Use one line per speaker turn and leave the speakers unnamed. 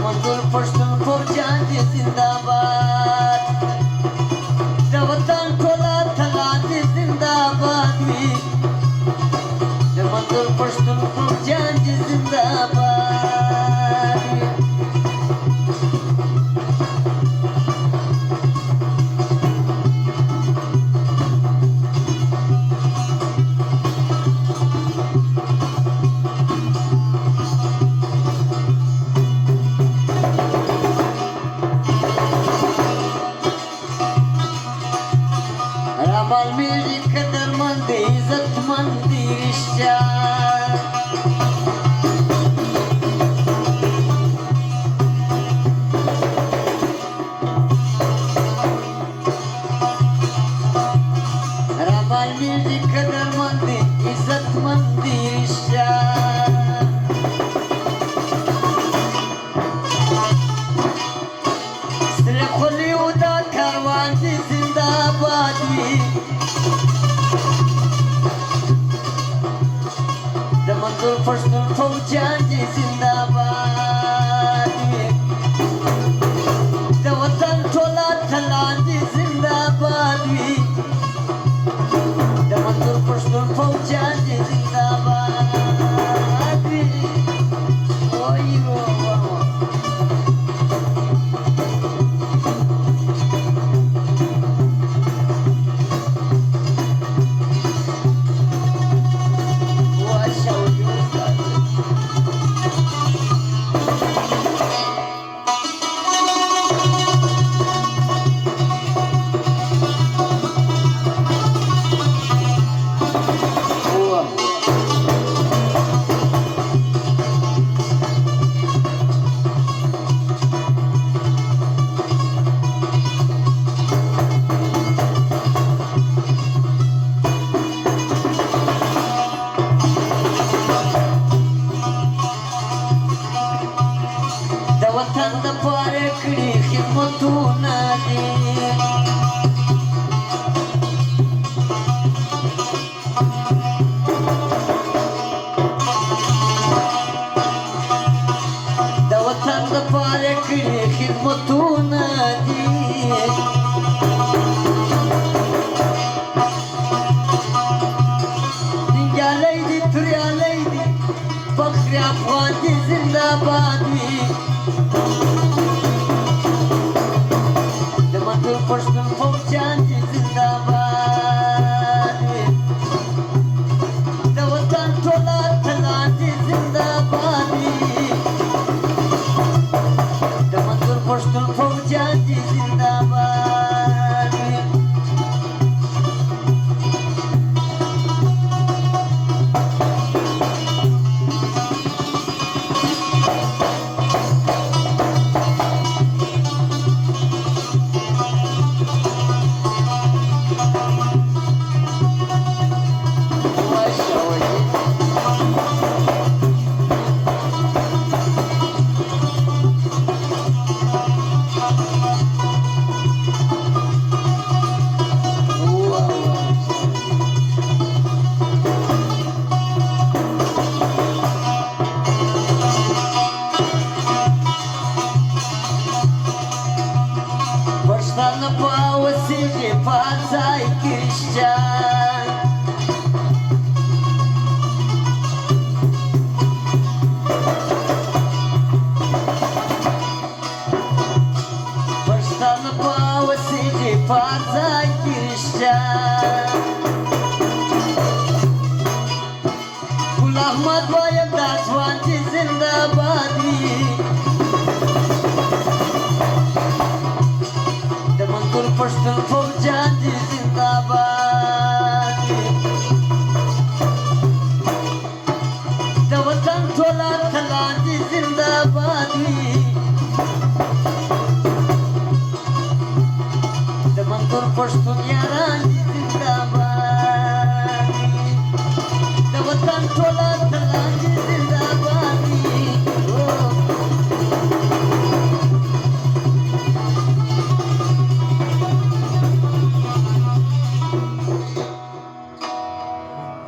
मंजूर पश्तून फौजां जी जिंदाबाद द वतन खोला थला जी जिंदाबाद द मंजूर पश्तून फौजां जी जिंदाबाद Valmiri kadar mandi izzat mandi rişya Valmiri kadar mandi izzat mandi rişya Sire kholi uda karvan ji zindabad मंजूर पश्तून फौजां जी जिंदाबाद द वतन खोला थला जी जिंदाबाद द मंजूर पश्तून फौजां जी जिंदाबाद ओय वो वतन द पारे कड़ी खिदमतूना दे द वतन द पारे कड़ी खिदमतूना दे निंजा लैदी तुरिया लैदी बखरी अफगान जी जिंदाबाद मंजूर पश्तून फौजां जी जिंदाबाद द वतन खोला थला जी जिंदाबाद द मंजूर पश्तून फौजां जी जिंदाबाद Пошла на паузине пацай крещан Пошла на паузине пацай крещан Gul Ahmad Bayam Daswan ji zindabad मंजूर पश्तून फौजां जी जिंदाबाद द वतन खोला थला जी जिंदाबाद द मंजूर पश्तून यारां जी जिंदाबाद द वतन खोला